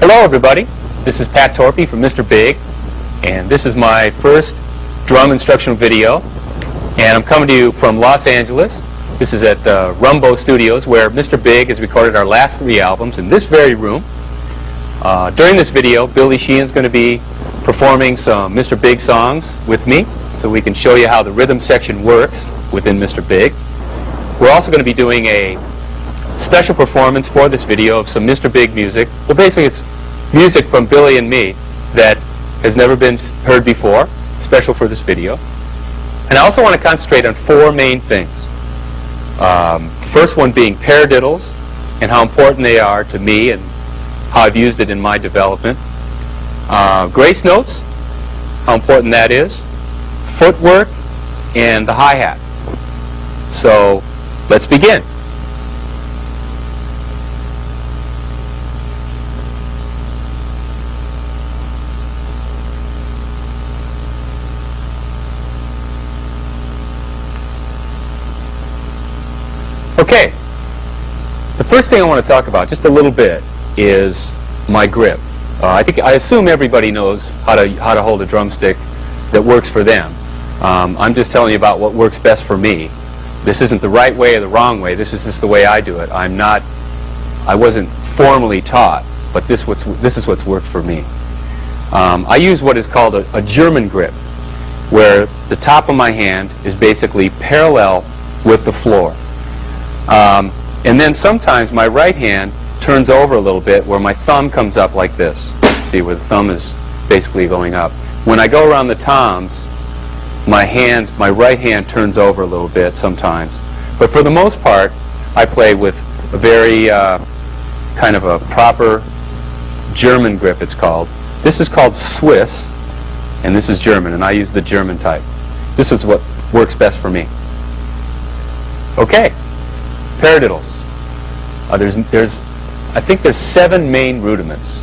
Hello everybody, this is Pat Torpey from Mr. Big, and this is my first drum instructional video, and I'm coming to you from Los Angeles. This is at Rumbo Studios, where Mr. Big has recorded our last 3 albums in this very room. During this video, Billy Sheehan's going to be performing some Mr. Big songs with me, so we can show you how the rhythm section works within Mr. Big. We're also going to be doing a special performance for this video of some Mr. Big music. Well, basically it's music from Billy and me that has never been heard before, special for this video. And I also want to concentrate on four main things. First one being paradiddles and how important they are to me and how I've used it in my development. Grace notes, how important that is. Footwork and the hi-hat. So let's begin. Okay, the first thing I want to talk about just a little bit is my grip. I assume everybody knows how to hold a drumstick that works for them. I'm just telling you about what works best for me. This isn't the right way or the wrong way. This is just the way I do it. I wasn't formally taught, but this is what's worked for me. I use what is called a German grip, where the top of my hand is basically parallel with the floor. And then sometimes my right hand turns over a little bit where my thumb comes up like this. See where the thumb is basically going up. When I go around the toms, my right hand turns over a little bit sometimes. But for the most part, I play with a very kind of a proper German grip, it's called. This is called Swiss, and this is German, and I use the German type. This is what works best for me. Okay. Paradiddles. I think there's 7 main rudiments,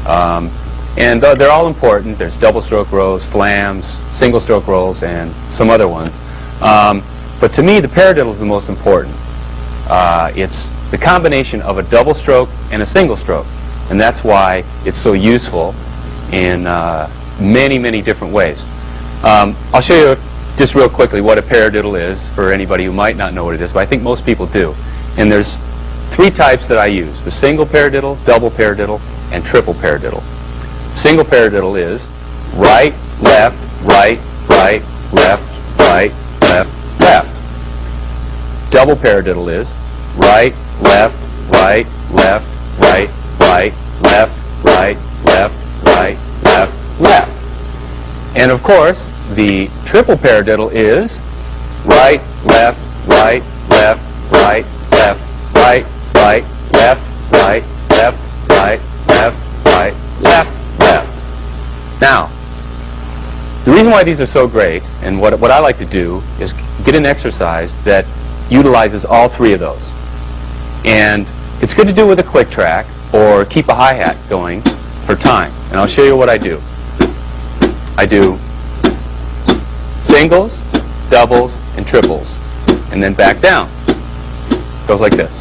and they're all important. There's double stroke rolls, flams, single stroke rolls, and some other ones. But to me, the paradiddle is the most important. It's the combination of a double stroke and a single stroke, and that's why it's so useful in many, many different ways. I'll show you just real quickly what a paradiddle is for anybody who might not know what it is, but I think most people do. And there's 3 types that I use: the single paradiddle, double paradiddle, and triple paradiddle. Single paradiddle is right, left, right, right, left, right, left, left. Double paradiddle is right, left, right, left, right, right, left, right, left, right, left, left. And of course, the triple paradiddle is right, left, right, left, right, left, right, right, left, right, left, right, left, right, left, left. Now, the reason why these are so great, and what I like to do, is get an exercise that utilizes all 3 of those. And it's good to do with a click track or keep a hi-hat going for time. And I'll show you what I do. I do singles, doubles, and triples, and then back down. Goes like this.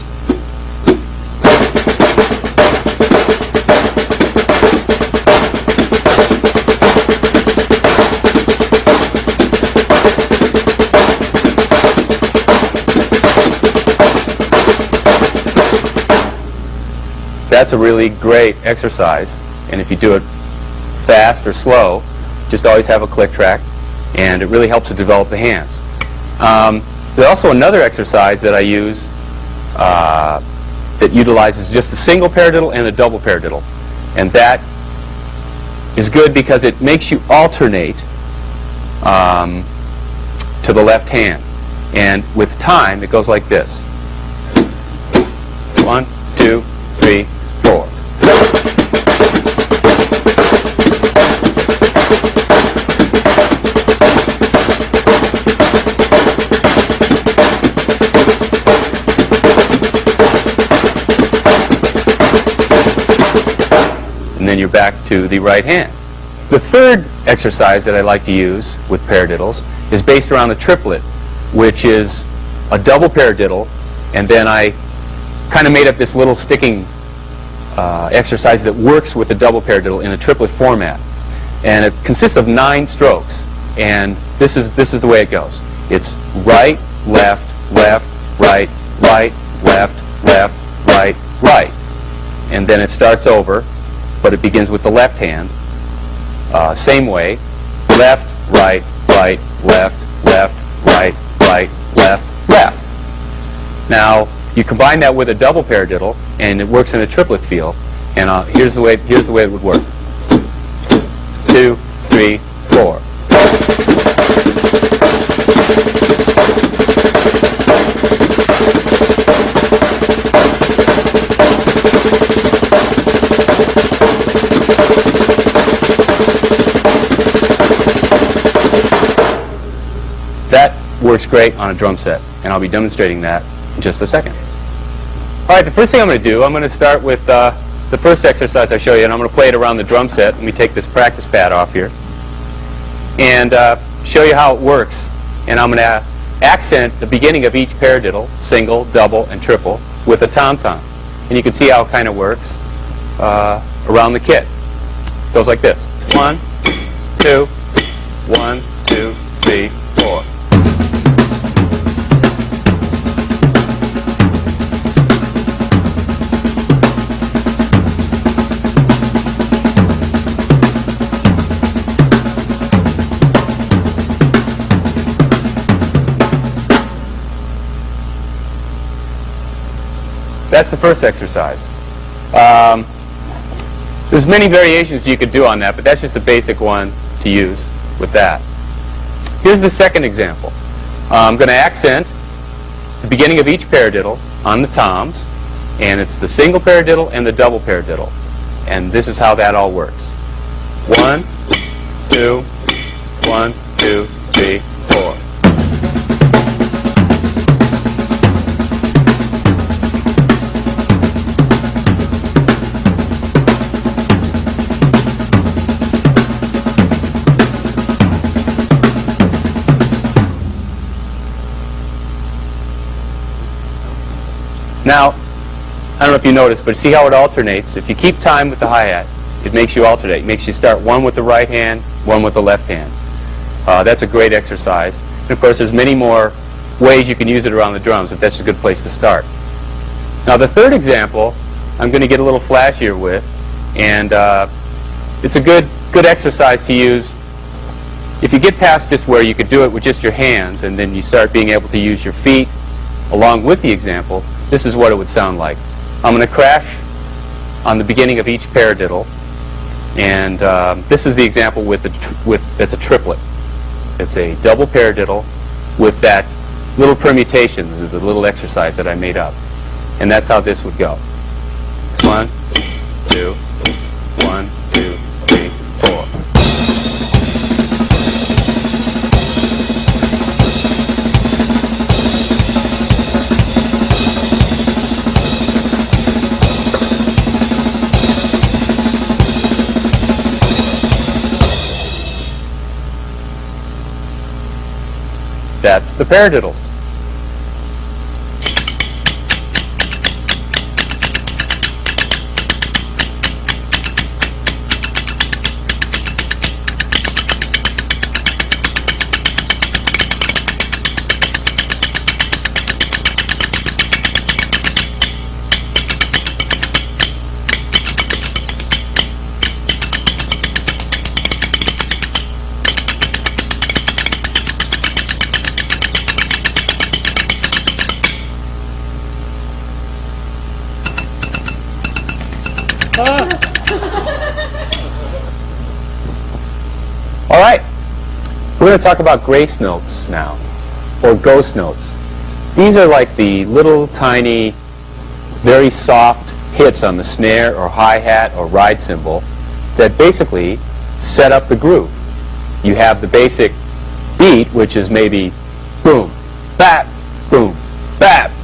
That's a really great exercise, and if you do it fast or slow, just always have a click track, and it really helps to develop the hands. There's also another exercise that I use that utilizes just a single paradiddle and a double paradiddle, and that is good because it makes you alternate to the left hand, and with time it goes like this: 1, 2, 3, 4. And then you're back to the right hand. The third exercise that I like to use with paradiddles is based around a triplet, which is a double paradiddle, and then I kind of made up this little sticking exercise that works with the double paradiddle in a triplet format. And it consists of 9 strokes, and this is the way it goes. It's right, left, left, right, right, left, left, right, right. And then it starts over, but it begins with the left hand. Same way, left, right, right, left, left, right, right, left, left. Now, You combine that with a double paradiddle, and it works in a triplet feel. And here's the way it would work. 2, 3, 4. That works great on a drum set, and I'll be demonstrating that in just a second. All right, the first thing I'm going to do, I'm going to start with the first exercise I show you, and I'm going to play it around the drum set. Let me take this practice pad off here and show you how it works. And I'm going to accent the beginning of each paradiddle, single, double, and triple, with a tom-tom. And you can see how it kind of works around the kit. It goes like this. 1, 2, 1, 2, 3, 4. That's the first exercise. There's many variations you could do on that, but that's just a basic one to use with that. Here's the second example. I'm going to accent the beginning of each paradiddle on the toms, and it's the single paradiddle and the double paradiddle. And this is how that all works. 1, 2, 1, 2, 3, 4. Now, I don't know if you noticed, but see how it alternates? If you keep time with the hi-hat, it makes you alternate. It makes you start one with the right hand, one with the left hand. That's a great exercise. And of course, there's many more ways you can use it around the drums, but that's a good place to start. Now, the third example, I'm going to get a little flashier with, and it's a good exercise to use. If you get past just where you could do it with just your hands, and then you start being able to use your feet along with the example, this is what it would sound like. I'm going to crash on the beginning of each paradiddle, and this is the example it's a triplet. It's a double paradiddle with that little permutation. This is a little exercise that I made up, and that's how this would go. 1, 2, 1, 2, 3, 4. That's the paradiddles. All right, we're going to talk about grace notes now, or ghost notes. These are like the little tiny, very soft hits on the snare or hi-hat or ride cymbal that basically set up the groove. You have the basic beat, which is maybe boom, bap,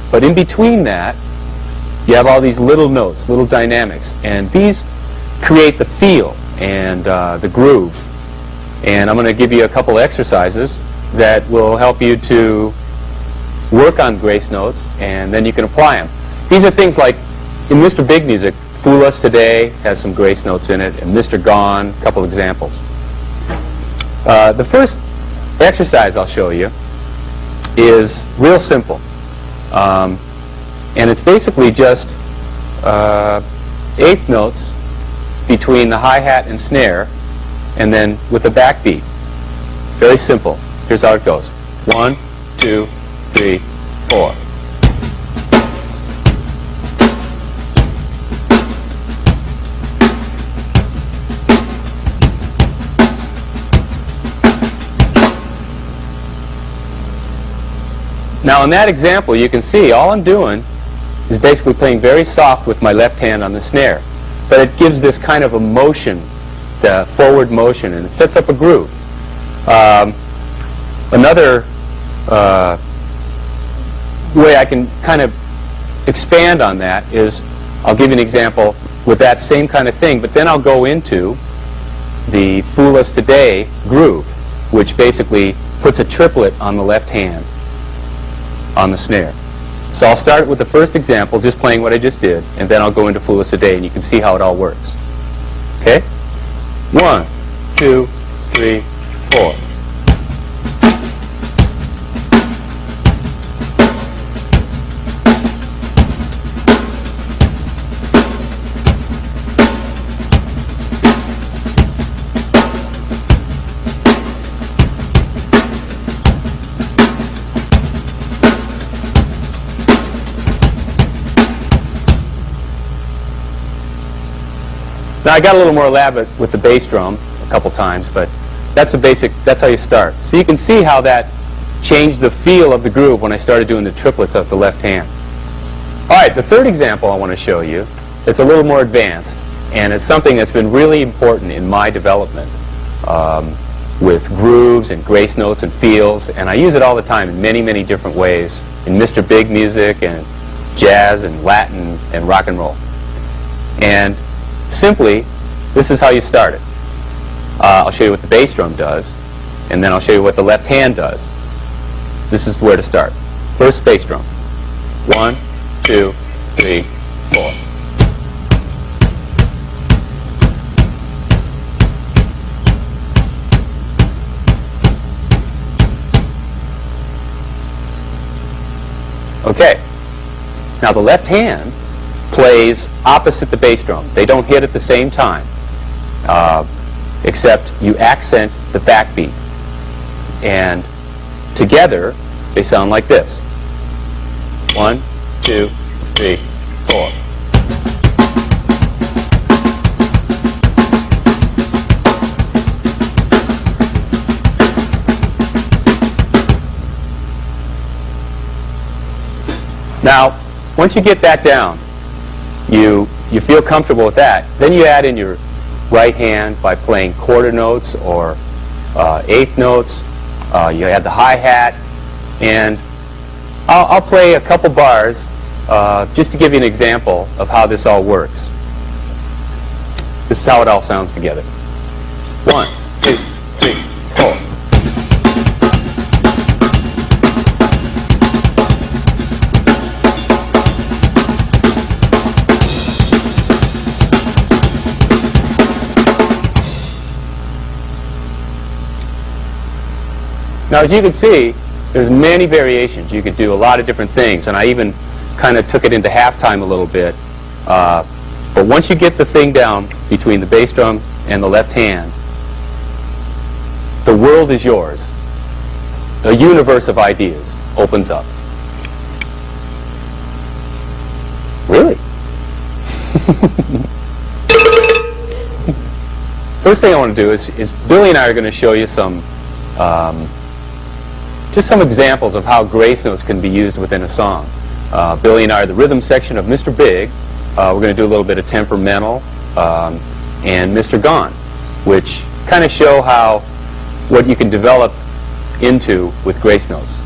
but in between that, you have all these little notes, little dynamics, and these create the feel and the groove. And I'm going to give you a couple exercises that will help you to work on grace notes, and then you can apply them. These are things like, in Mr. Big music, Fool Us Today has some grace notes in it, and Mr. Gone, a couple examples. The first exercise I'll show you is real simple. And it's basically just eighth notes between the hi-hat and snare, and then with a backbeat. Very simple. Here's how it goes. 1, 2, 3, 4. Now in that example, you can see all I'm doing is basically playing very soft with my left hand on the snare. But it gives this kind of a motion, the forward motion, and it sets up a groove. Another way I can kind of expand on that is, I'll give you an example with that same kind of thing, but then I'll go into the Fool Us Today groove, which basically puts a triplet on the left hand on the snare. So I'll start with the first example, just playing what I just did, and then I'll go into Fool Us Today, and you can see how it all works. Okay? 1, 2, 3, 4. Now I got a little more elaborate with the bass drum a couple times, but that's the basic, that's how you start. So you can see how that changed the feel of the groove when I started doing the triplets of the left hand. All right, the third example I want to show you, it's a little more advanced, and it's something that's been really important in my development with grooves and grace notes and feels, and I use it all the time in many, many different ways in Mr. Big music and jazz and Latin and rock and roll. And simply, this is how you start it. I'll show you what the bass drum does, and then I'll show you what the left hand does. This is where to start. First bass drum. 1, 2, 3, 4. Okay. Now the left hand plays opposite the bass drum. They don't hit at the same time, except you accent the backbeat. And together, they sound like this. 1, 2, 3, 4. Now, once you get that down, you feel comfortable with that, then you add in your right hand by playing quarter notes or eighth notes. You add the hi-hat, and I'll play a couple bars just to give you an example of how this all works. This is how it all sounds together. 1, 2, 3, 4. Now, as you can see, there's many variations. You could do a lot of different things, and I even kind of took it into halftime a little bit. But once you get the thing down between the bass drum and the left hand, the world is yours. A universe of ideas opens up. Really? First thing I want to do is Billy and I are going to show you some just some examples of how grace notes can be used within a song. Billy and I are the rhythm section of Mr. Big. We're going to do a little bit of temperamental and Mr. Gone, which kind of show how what you can develop into with grace notes.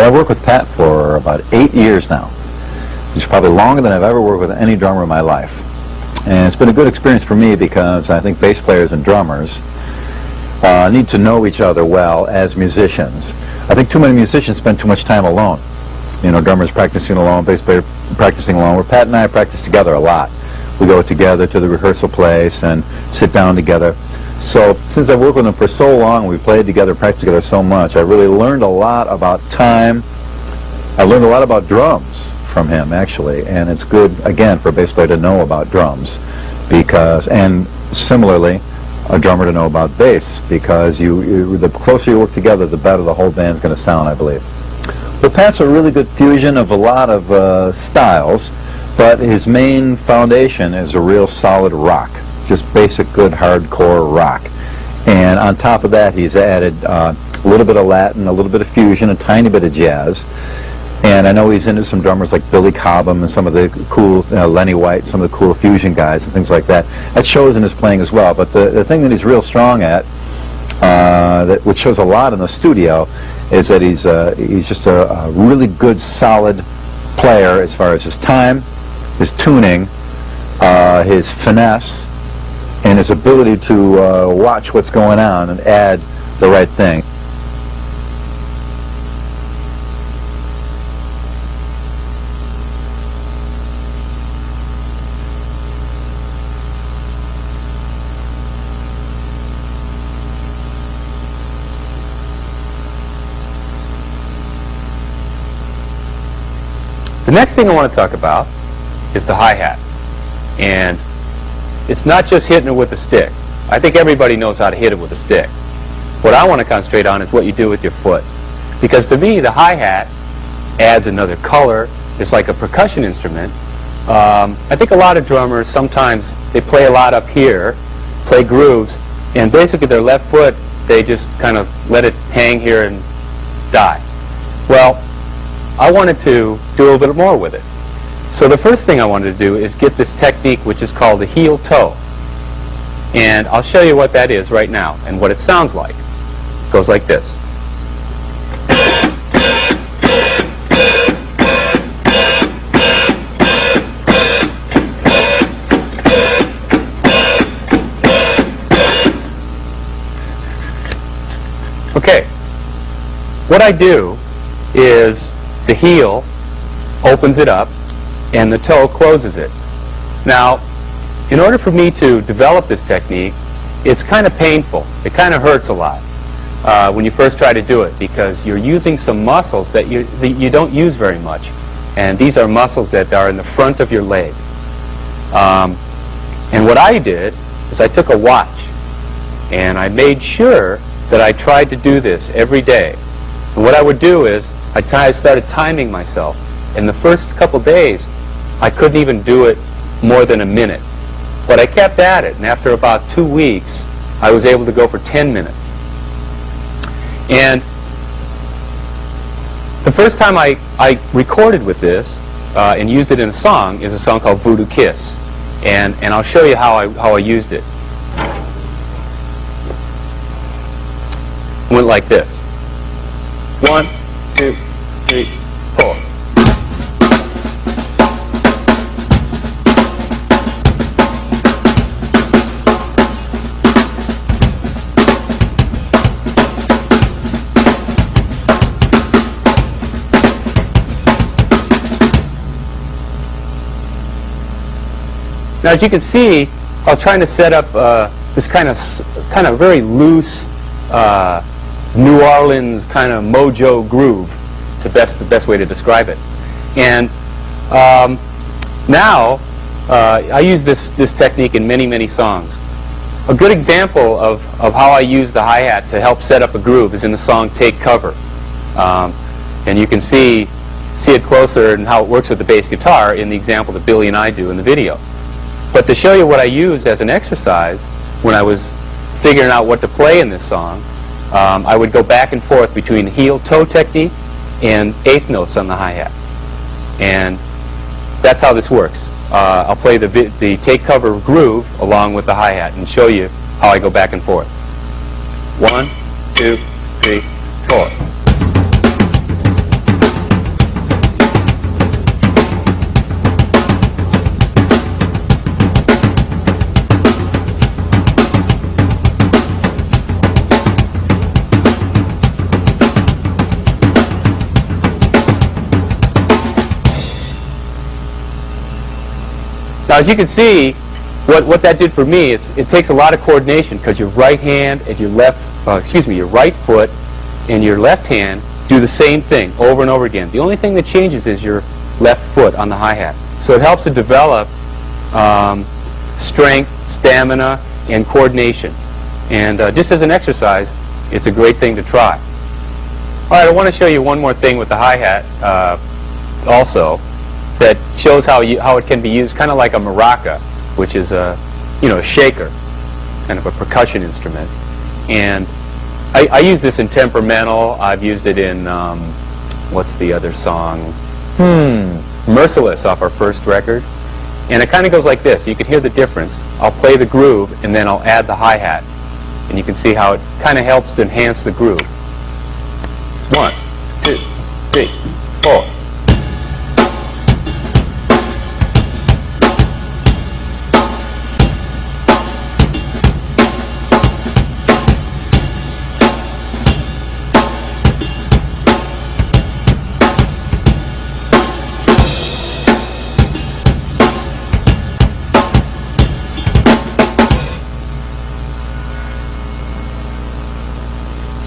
I've worked with Pat for about 8 years now. It's probably longer than I've ever worked with any drummer in my life. And it's been a good experience for me because I think bass players and drummers need to know each other well as musicians. I think too many musicians spend too much time alone. You know, drummers practicing alone, bass player practicing alone. Where Pat and I practice together a lot. We go together to the rehearsal place and sit down together. So since I've worked with him for so long, we played together, practiced together so much, I really learned a lot about time. I learned a lot about drums from him, actually, and it's good, again, for a bass player to know about drums, because, and similarly, a drummer to know about bass, because the closer you work together, the better the whole band's going to sound, I believe. But Pat's a really good fusion of a lot of styles, but his main foundation is a real solid rock, just basic good hardcore rock. And on top of that, he's added a little bit of Latin, a little bit of fusion, a tiny bit of jazz. And I know he's into some drummers like Billy Cobham and some of the cool, Lenny White, some of the cool fusion guys and things like that. That shows in his playing as well. But the thing that he's real strong at, which shows a lot in the studio, is that he's just a really good, solid player as far as his time, his tuning, his finesse, and his ability to watch what's going on and add the right thing. The next thing I want to talk about is the hi-hat. And it's not just hitting it with a stick. I think everybody knows how to hit it with a stick. What I want to concentrate on is what you do with your foot. Because to me, the hi-hat adds another color. It's like a percussion instrument. I think a lot of drummers, sometimes they play a lot up here, play grooves, and basically their left foot, they just kind of let it hang here and die. Well, I wanted to do a little bit more with it. So the first thing I wanted to do is get this technique which is called the heel toe. And I'll show you what that is right now and what it sounds like. It goes like this. Okay. What I do is the heel opens it up and the toe closes it. Now, in order for me to develop this technique, it's kind of painful. It kind of hurts a lot when you first try to do it, because you're using some muscles that you don't use very much. And these are muscles that are in the front of your leg. And what I did is I took a watch and I made sure that I tried to do this every day. And what I would do is I started timing myself. In the first couple days, I couldn't even do it more than a minute. But I kept at it, and after about 2 weeks, I was able to go for 10 minutes. And the first time I recorded with this and used it in a song is a song called Voodoo Kiss. And I'll show you how I used it. It went like this. 1, 2, 3, 4. Now, as you can see, I was trying to set up this kind of very loose New Orleans kind of mojo groove. It's the best way to describe it. And now I use this technique in many songs. A good example of how I use the hi-hat to help set up a groove is in the song Take Cover. And you can see it closer and how it works with the bass guitar in the example that Billy and I do in the video. But to show you what I used as an exercise when I was figuring out what to play in this song, I would go back and forth between heel-toe technique and eighth notes on the hi-hat. And that's how this works. I'll play the take cover groove along with the hi-hat and show you how I go back and forth. 1, 2, 3, 4. Now, as you can see, what that did for me is it takes a lot of coordination because your right hand and your your right foot and your left hand do the same thing over and over again. The only thing that changes is your left foot on the hi-hat. So it helps to develop strength, stamina, and coordination. And just as an exercise, it's a great thing to try. All right, I want to show you one more thing with the hi-hat also that shows how it can be used kind of like a maraca, which is a shaker, kind of a percussion instrument. And I use this in Temperamental. I've used it in what's the other song? Merciless, off our first record. And it kind of goes like this. You can hear the difference. I'll play the groove and then I'll add the hi-hat. And you can see how it kind of helps to enhance the groove. 1, 2, 3, 4.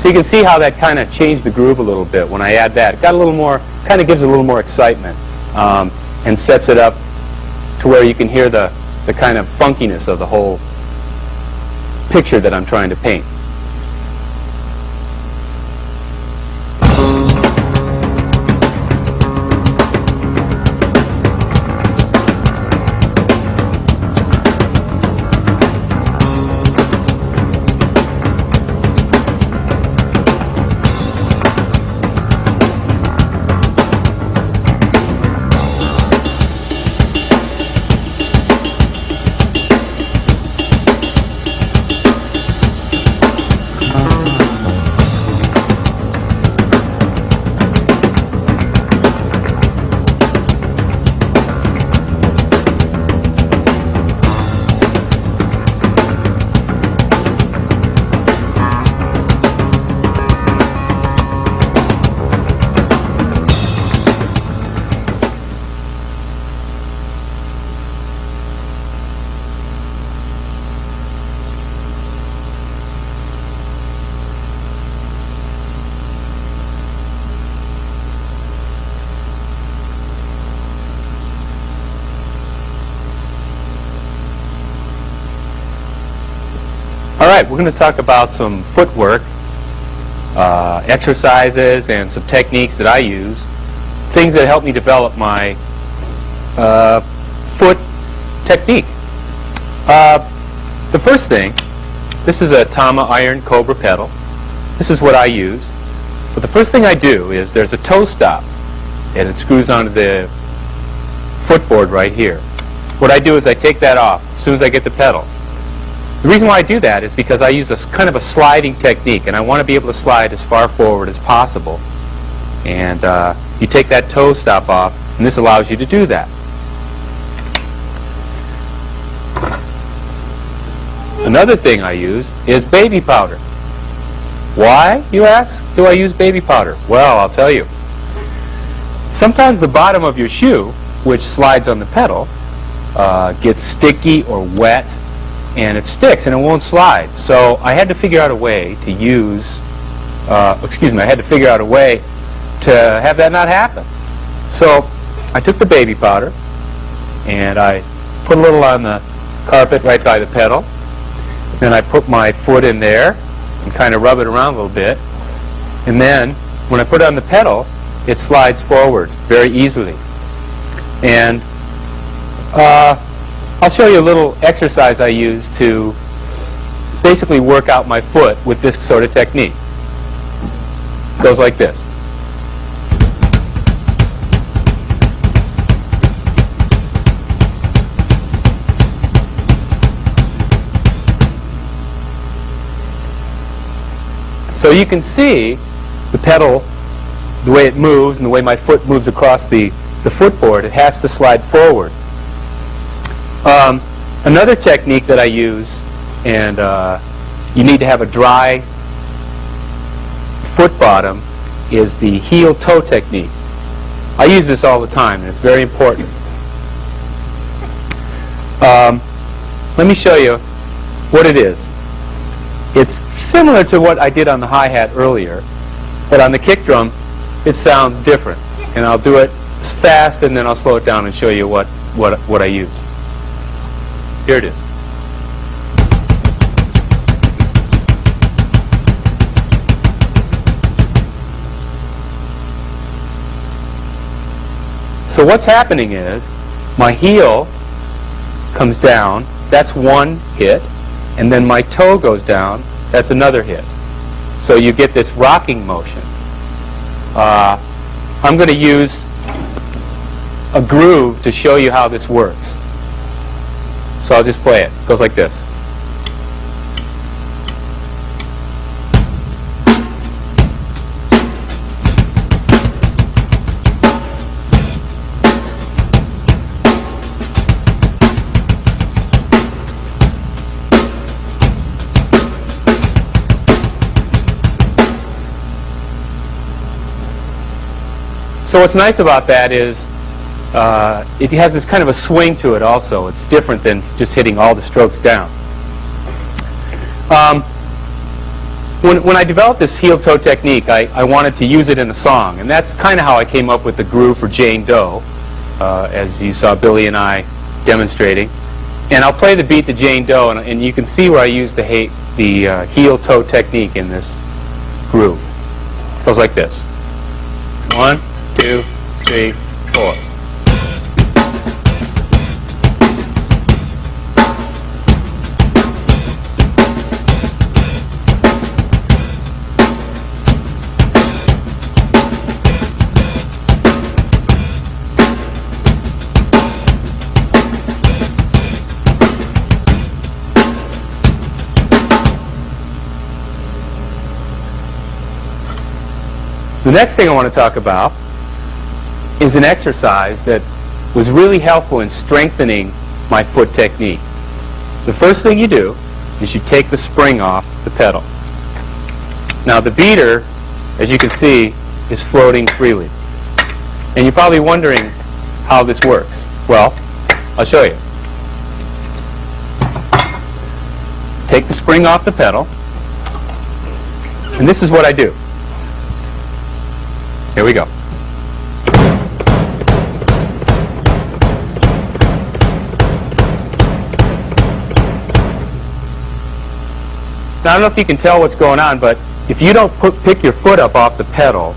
So you can see how that kind of changed the groove a little bit when I add that. It got a little more, kind of gives it a little more excitement and sets it up to where you can hear the kind of funkiness of the whole picture that I'm trying to paint. All right, we're going to talk about some footwork, exercises, and some techniques that I use, things that help me develop my foot technique. The first thing, this is a Tama iron Cobra pedal. This is what I use. But the first thing I do is there's a toe stop, and it screws onto the footboard right here. What I do is I take that off as soon as I get the pedal. The reason why I do that is because I use a kind of a sliding technique, and I want to be able to slide as far forward as possible. And you take that toe stop off, and this allows you to do that. Another thing I use is baby powder. Why, you ask, do I use baby powder? Well, I'll tell you. Sometimes the bottom of your shoe, which slides on the pedal, gets sticky or wet, and it sticks and it won't slide. So I had to figure out a way to use, I had to figure out a way to have that not happen. So I took the baby powder and I put a little on the carpet right by the pedal. Then I put my foot in there and kind of rub it around a little bit. And then when I put it on the pedal, it slides forward very easily. And I'll show you a little exercise I use to basically work out my foot with this sort of technique. It goes like this. So you can see the pedal, the way it moves and the way my foot moves across the footboard, it has to slide forward. Another technique that I use, and you need to have a dry foot bottom, is the heel-toe technique. I use this all the time, and it's very important. Let me show you what it is. It's similar to what I did on the hi-hat earlier, but on the kick drum it sounds different. And I'll do it fast and then I'll slow it down and show you what I use. Here it is. So what's happening is my heel comes down, that's one hit, and then my toe goes down, that's another hit. So you get this rocking motion. I'm going to use a groove to show you how this works. So I'll just play it. It goes like this. So what's nice about that is it has this kind of a swing to it also. It's different than just hitting all the strokes down. When I developed this heel-toe technique, I wanted to use it in a song, and that's kind of how I came up with the groove for Jane Doe, as you saw Billy and I demonstrating. And I'll play the beat to Jane Doe, and you can see where I use the heel-toe technique in this groove. It goes like this. 1, 2, 3, 4. The next thing I want to talk about is an exercise that was really helpful in strengthening my foot technique. The first thing you do is you take the spring off the pedal. Now the beater, as you can see, is floating freely. And you're probably wondering how this works. Well, I'll show you. Take the spring off the pedal, and this is what I do. Here we go. Now, I don't know if you can tell what's going on, but if you don't pick your foot up off the pedal,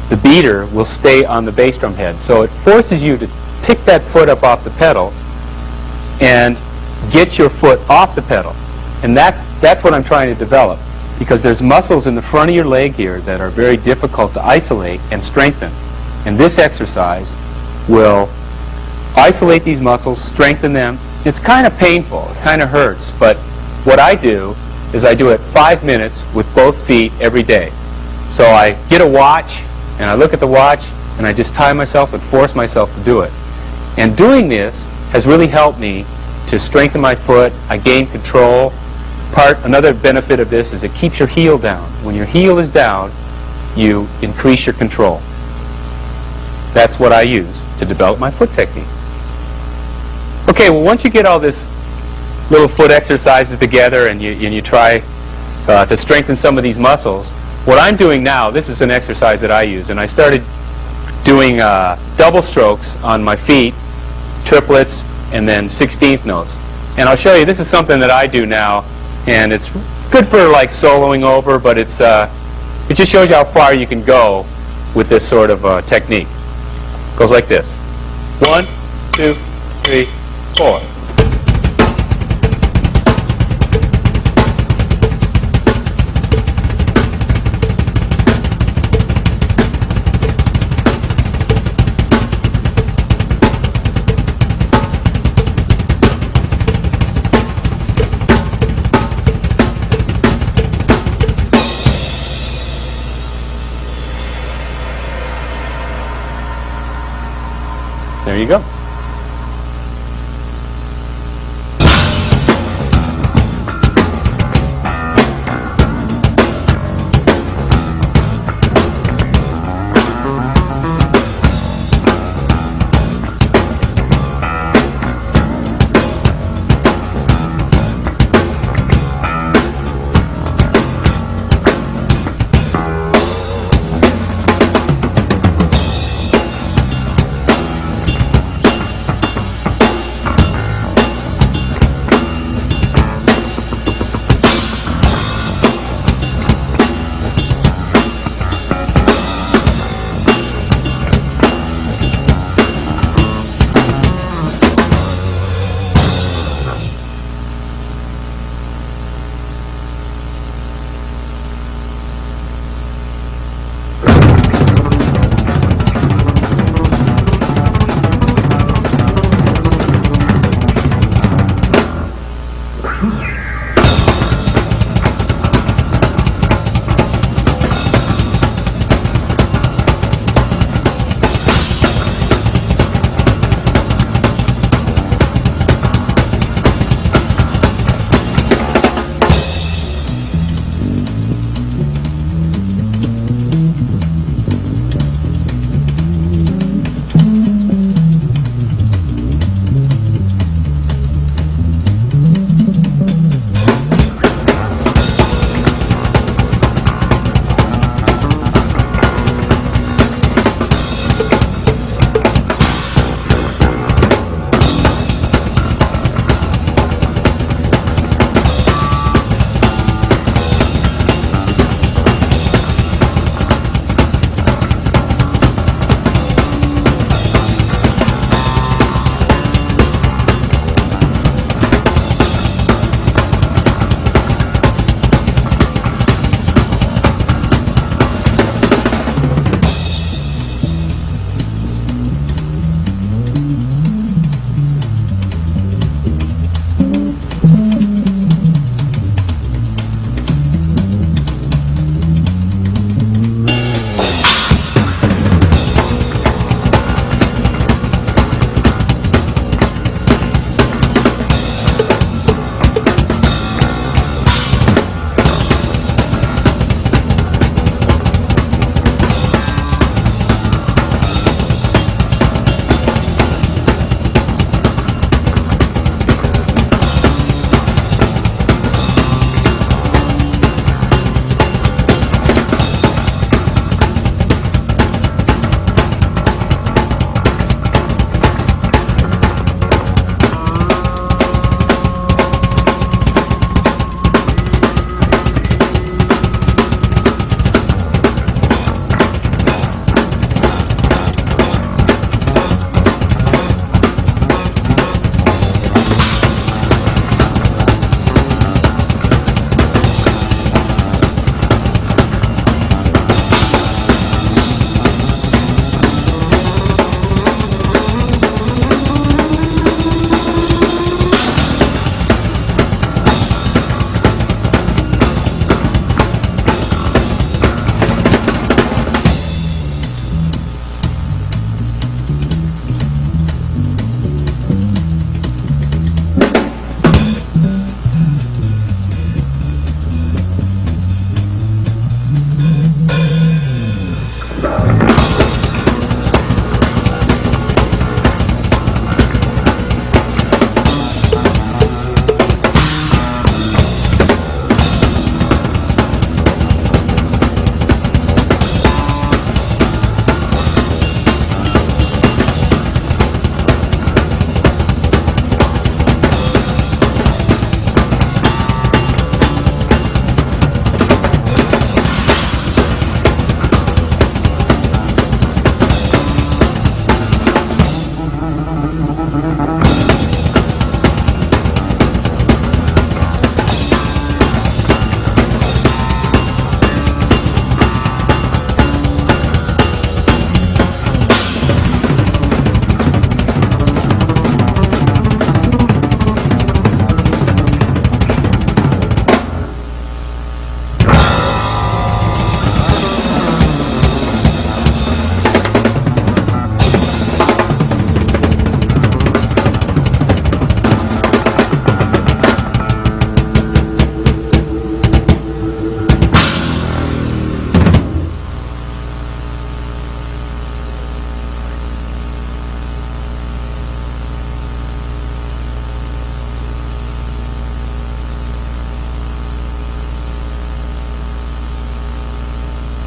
the beater will stay on the bass drum head. So it forces you to pick that foot up off the pedal and get your foot off the pedal. And that's what I'm trying to develop, because there's muscles in the front of your leg here that are very difficult to isolate and strengthen. And this exercise will isolate these muscles, strengthen them. It's kind of painful, it kind of hurts, but what I do is I do it 5 minutes with both feet every day. So I get a watch, and I look at the watch, and I just time myself and force myself to do it. And doing this has really helped me to strengthen my foot. I gain control. Another benefit of this is it keeps your heel down. When your heel is down, you increase your control. That's what I use to develop my foot technique. Okay, well, once you get all this little foot exercises together and you try to strengthen some of these muscles, what I'm doing now, this is an exercise that I use, and I started doing double strokes on my feet, triplets, and then 16th notes. And I'll show you, this is something that I do now, and it's good for like soloing over, but it just shows you how far you can go with this sort of technique. It goes like this. 1, 2, 3, 4. There you go.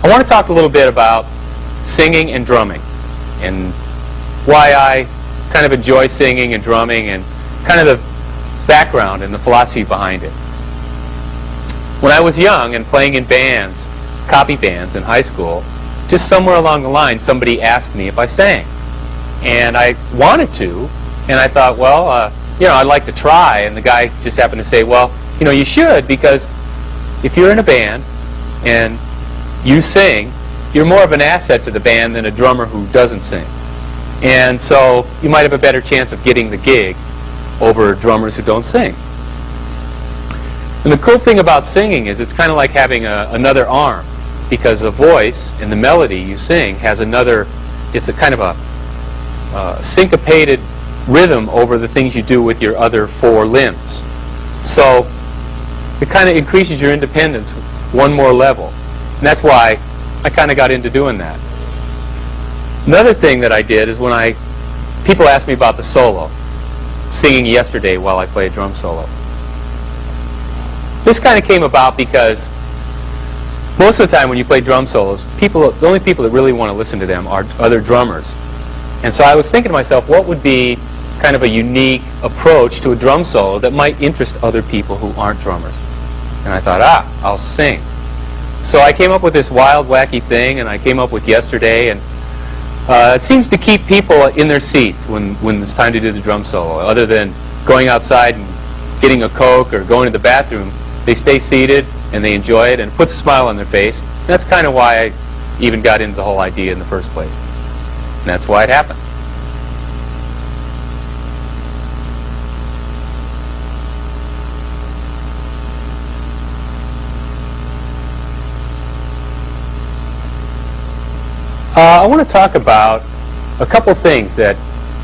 I want to talk a little bit about singing and drumming and why I kind of enjoy singing and drumming and kind of the background and the philosophy behind it. When I was young and playing in bands, copy bands in high school, just somewhere along the line somebody asked me if I sang. And I wanted to, and I thought, well, I'd like to try. And the guy just happened to say, well, you should, because if you're in a band and you sing, you're more of an asset to the band than a drummer who doesn't sing. And so you might have a better chance of getting the gig over drummers who don't sing. And the cool thing about singing is it's kind of like having another arm, because the voice and the melody you sing has another, it's a kind of a syncopated rhythm over the things you do with your other four limbs. So it kind of increases your independence one more level. And that's why I kind of got into doing that. Another thing that I did is when people asked me about the solo, singing yesterday while I played drum solo. This kind of came about because most of the time when you play drum solos, the only people that really want to listen to them are other drummers. And so I was thinking to myself, what would be kind of a unique approach to a drum solo that might interest other people who aren't drummers? And I thought, I'll sing. So I came up with this wild, wacky thing, and I came up with yesterday, and it seems to keep people in their seats when it's time to do the drum solo. Other than going outside and getting a Coke or going to the bathroom, they stay seated and they enjoy it, and it puts a smile on their face. And that's kind of why I even got into the whole idea in the first place. And that's why it happened. I want to talk about a couple things that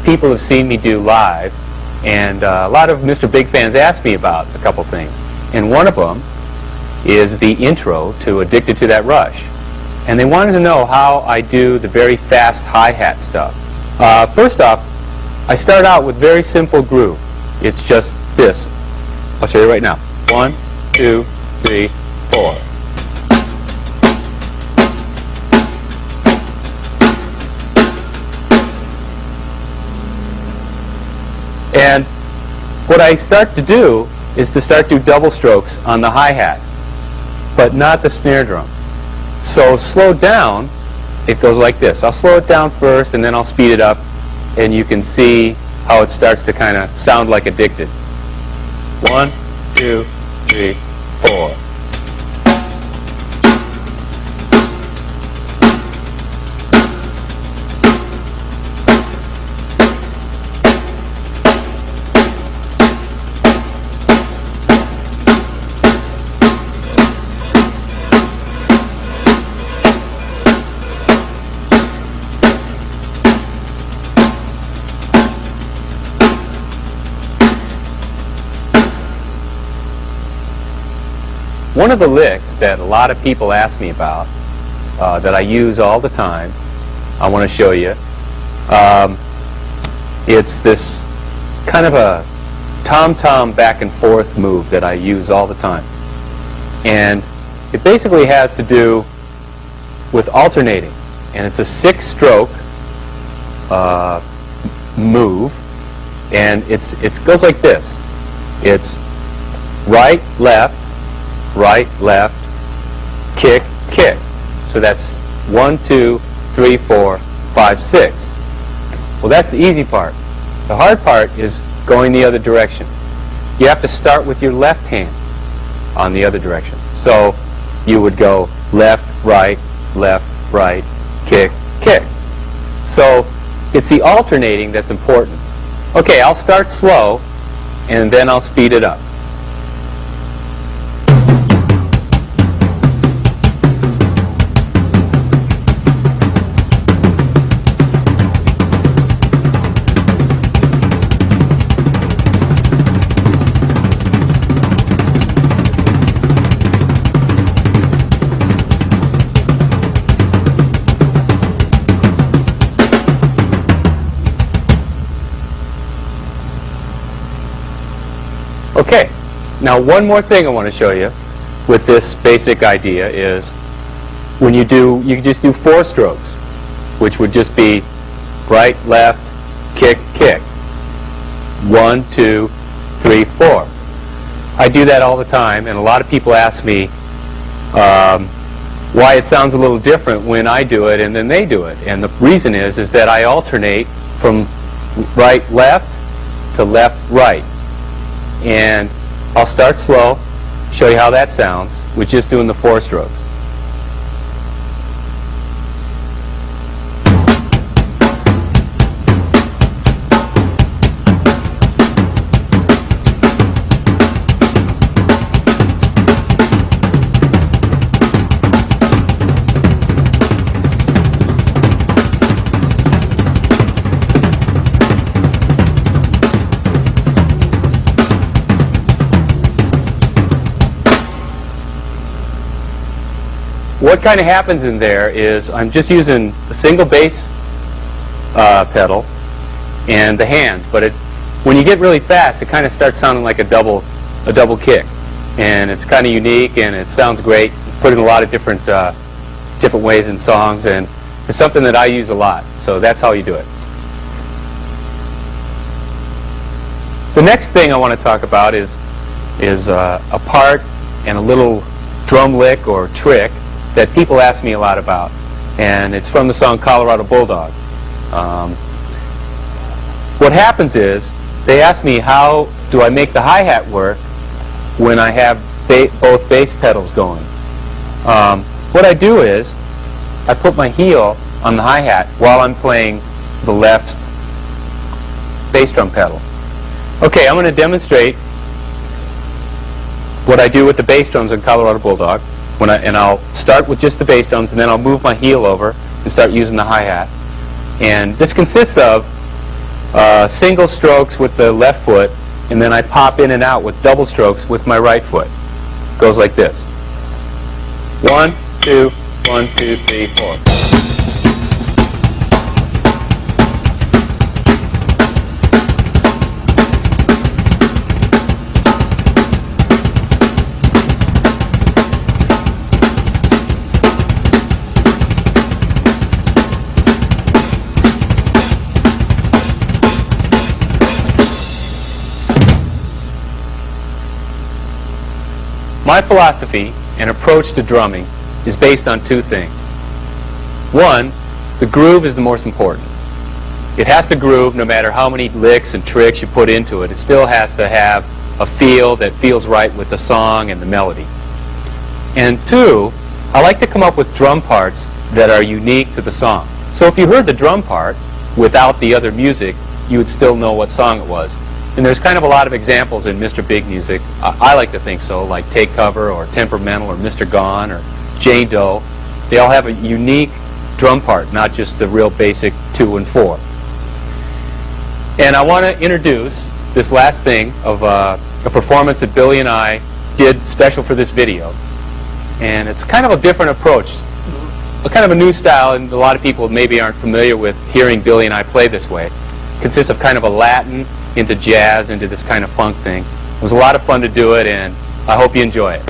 people have seen me do live, and a lot of Mr. Big fans ask me about a couple things. And one of them is the intro to Addicted to That Rush. And they wanted to know how I do the very fast hi-hat stuff. First off, I start out with very simple groove. It's just this. I'll show you right now. 1, 2, 3, 4. And what I start to do is to start do double strokes on the hi-hat, but not the snare drum. So slowed down, it goes like this. I'll slow it down first, and then I'll speed it up, and you can see how it starts to kind of sound like Addicted. 1, 2, 3, 4. One of the licks that a lot of people ask me about, that I use all the time, I want to show you. It's this kind of a tom-tom back and forth move that I use all the time. And it basically has to do with alternating. And it's a 6-stroke move, and it goes like this. It's right, left, kick, kick. So that's 1, 2, 3, 4, 5, 6. Well, that's the easy part. The hard part is going the other direction. You have to start with your left hand on the other direction. So you would go left, right, kick, kick. So it's the alternating that's important. Okay, I'll start slow, and then I'll speed it up. Okay, now one more thing I want to show you with this basic idea is when you can just do 4 strokes, which would just be right, left, kick, kick. 1, 2, 3, 4. I do that all the time, and a lot of people ask me why it sounds a little different when I do it and then they do it. And the reason is that I alternate from right, left to left, right. And I'll start slow, show you how that sounds with just doing the 4 strokes. what kind of happens in there is I'm just using a single bass pedal and the hands, but when you get really fast, it kind of starts sounding like a double kick, and it's kind of unique and it sounds great. Put in a lot of different ways in songs, and it's something that I use a lot. So that's how you do it. The next thing I want to talk about is a part and a little drum lick or trick that people ask me a lot about, and it's from the song Colorado Bulldog. What happens is they ask me, how do I make the hi-hat work when I have both bass pedals going? What I do is I put my heel on the hi-hat while I'm playing the left bass drum pedal. Okay, I'm going to demonstrate what I do with the bass drums in Colorado Bulldog. And I'll start with just the bass drums, and then I'll move my heel over and start using the hi-hat. And this consists of single strokes with the left foot, and then I pop in and out with double strokes with my right foot. It goes like this. 1, 2, 1, 2, 3, 4. My philosophy and approach to drumming is based on two things. One, the groove is the most important. It has to groove no matter how many licks and tricks you put into it. It still has to have a feel that feels right with the song and the melody. And two, I like to come up with drum parts that are unique to the song. So if you heard the drum part without the other music, you would still know what song it was. And there's kind of a lot of examples in Mr. Big music. I like to think so, like Take Cover or Temperamental or Mr. Gone or Jane Doe. They all have a unique drum part, not just the real basic 2 and 4. And I want to introduce this last thing of a performance that Billy and I did special for this video. And it's kind of a different approach, a kind of a new style, and a lot of people maybe aren't familiar with hearing Billy and I play this way. It consists of kind of a Latin into jazz, into this kind of funk thing. It was a lot of fun to do it, and I hope you enjoy it.